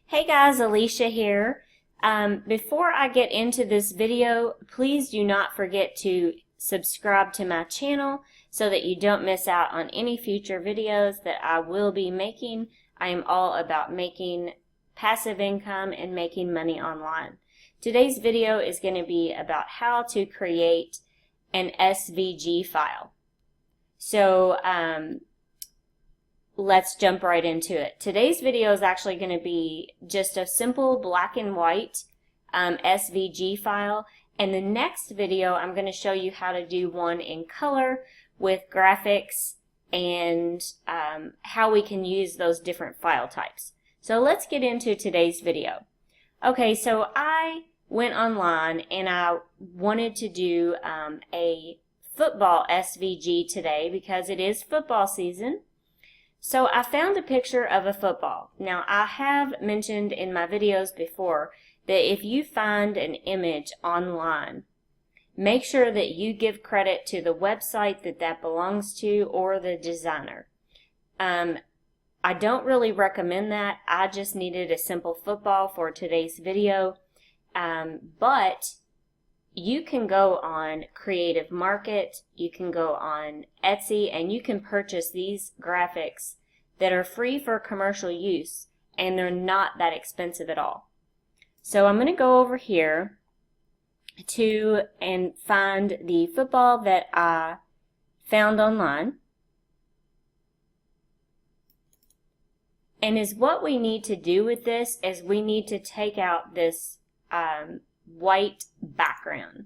Hey guys, Alicia here. Before I get into this video, please do not forget to subscribe to my channel so that you don't miss out on any future videos that I will be making. I am all about making passive income and making money online. Today's video is going to be about how to create an SVG file. So, let's jump right into it. Today's video is actually going to be just a simple black and white SVG file, and the next video I'm going to show you how to do one in color with graphics and how we can use those different file types. So let's get into today's video. Okay, so I went online and I wanted to do a football SVG today because it is football season. So I found a picture of a football. Now I have mentioned in my videos before that if you find an image online, make sure that you give credit to the website that belongs to or the designer. I don't really recommend that. I just needed a simple football for today's video. But you can go on Creative Market, you can go on Etsy, and you can purchase these graphics that are free for commercial use, and they're not that expensive at all. So I'm going to go over here and find the football that I found online. And what we need to do with this is we need to take out this white background.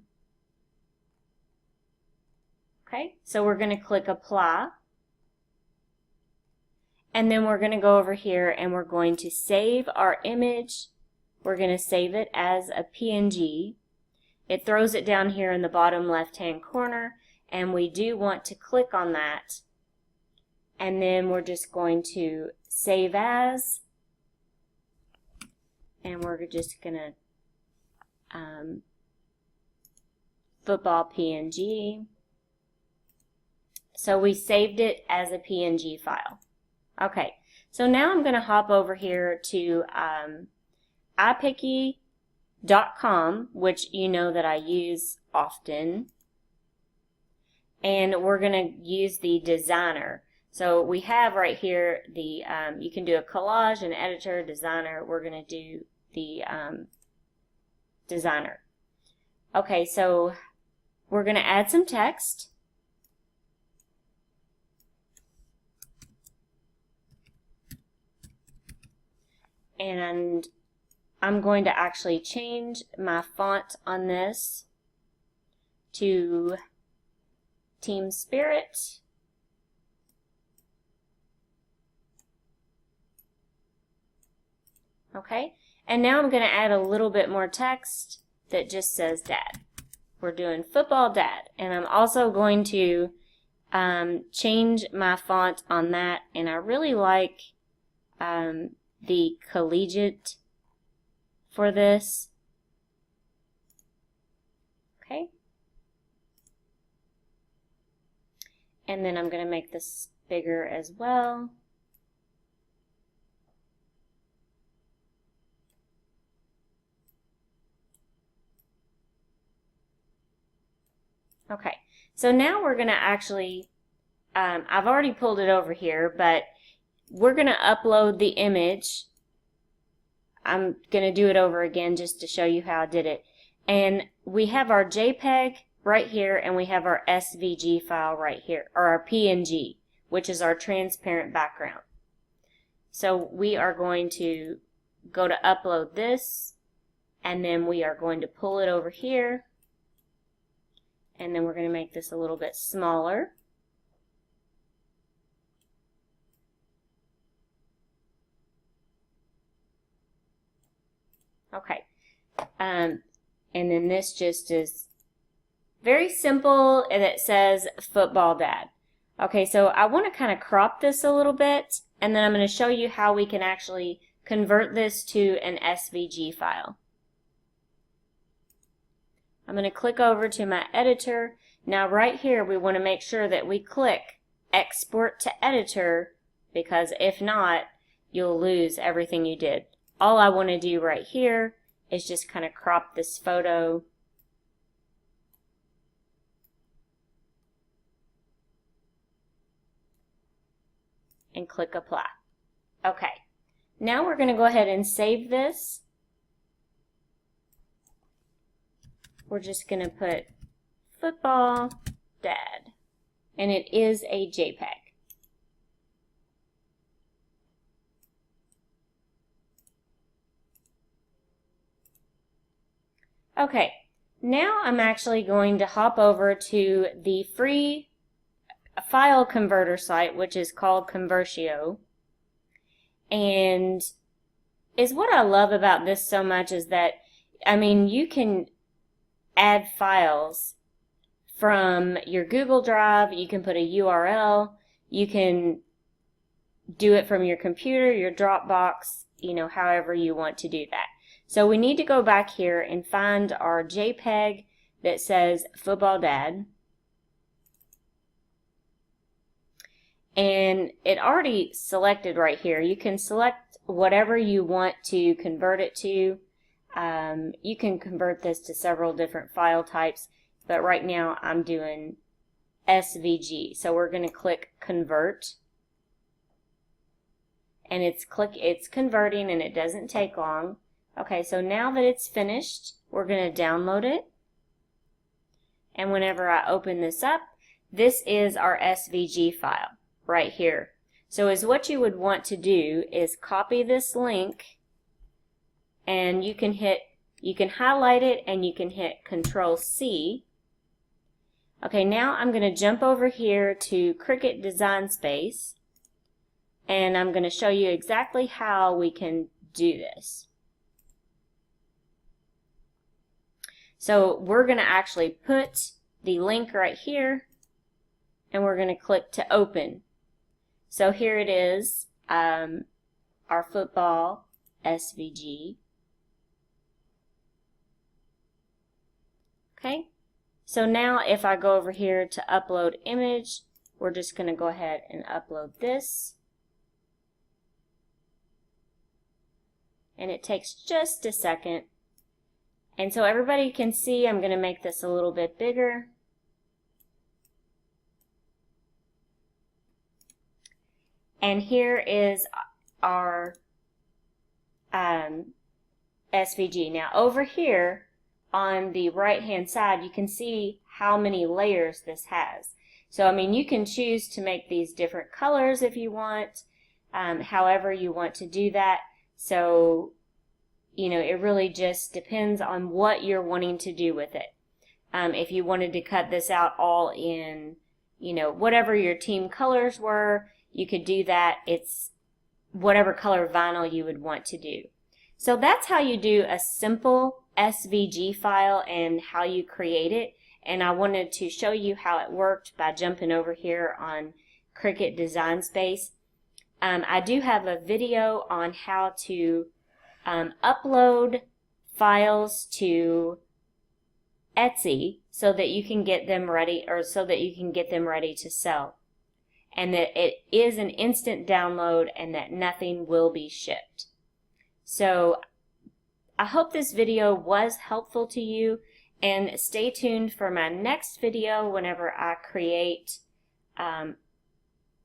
Okay, so we're going to click apply, and then we're going to go over here and we're going to save our image. We're going to save it as a PNG. It throws it down here in the bottom left hand corner, and we do want to click on that, and then we're just going to save as, and we're just going to football PNG. So we saved it as a PNG file. Okay, so now I'm going to hop over here to iPicky.com, which you know that I use often, and we're going to use the designer. So we have right here the you can do a collage, an editor, designer. We're going to do the designer. Okay, so we're going to add some text. And I'm going to actually change my font on this to Team Spirit. Okay. And now I'm going to add a little bit more text that just says Dad. We're doing football Dad. And I'm also going to change my font on that. And I really like the collegiate for this. Okay. And then I'm going to make this bigger as well. Okay, so now we're going to actually, I've already pulled it over here, but we're going to upload the image. I'm going to do it over again just to show you how I did it. And we have our JPEG right here, and we have our SVG file right here, or our PNG, which is our transparent background. So we are going to go to upload this, and then we are going to pull it over here. And then we're going to make this a little bit smaller. Okay. And then this just is very simple, and it says Football Dad. Okay, so I want to kind of crop this a little bit, and then I'm going to show you how we can actually convert this to an SVG file. I'm going to click over to my editor. Now right here we want to make sure that we click Export to Editor, because if not, you'll lose everything you did. all I want to do right here is just kind of crop this photo and click apply. Okay, now we're going to go ahead and save this. We're just going to put football dad, and it is a JPEG. Okay, now I'm actually going to hop over to the free file converter site, which is called Convertio. And is what I love about this so much is that, I mean, you can add files from your Google Drive, you can put a URL, you can do it from your computer, your Dropbox, you know, however you want to do that. So we need to go back here and find our JPEG that says football dad. And it already selected right here. You can select whatever you want to convert it to. You can convert this to several different file types, but right now I'm doing SVG. So we're going to click convert. And it's converting, and it doesn't take long. Okay, so now that it's finished, we're going to download it. And whenever I open this up, this is our SVG file right here. So is what you would want to do is copy this link, and you can highlight it and you can hit Control-C. Okay, now I'm going to jump over here to Cricut Design Space, and I'm going to show you exactly how we can do this. So we're going to actually put the link right here, and we're going to click to open. So here it is, our football SVG. Okay, so now if I go over here to upload image, we're just going to go ahead and upload this. And it takes just a second. And so everybody can see, I'm going to make this a little bit bigger. And here is our SVG. Now over here on the right hand side, you can see how many layers this has. So I mean, you can choose to make these different colors if you want, however you want to do that. So you know, it really just depends on what you're wanting to do with it. If you wanted to cut this out all in, you know, whatever your team colors were, you could do that. It's whatever color vinyl you would want to do. So that's how you do a simple SVG file and how you create it. And I wanted to show you how it worked by jumping over here on Cricut Design Space. I do have a video on how to upload files to Etsy so that you can get them ready, or so that you can get them ready to sell, and that it is an instant download and that nothing will be shipped. So I hope this video was helpful to you, and stay tuned for my next video whenever I create an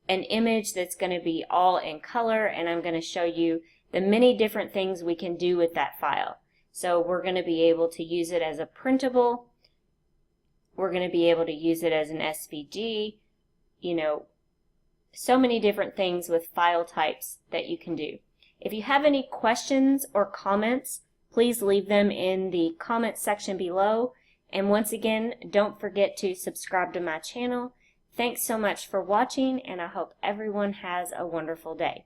image that's going to be all in color, and I'm going to show you the many different things we can do with that file. So we're going to be able to use it as a printable, we're going to be able to use it as an SVG, you know, so many different things with file types that you can do. If you have any questions or comments, please leave them in the comment section below. And once again, don't forget to subscribe to my channel. Thanks so much for watching, and I hope everyone has a wonderful day.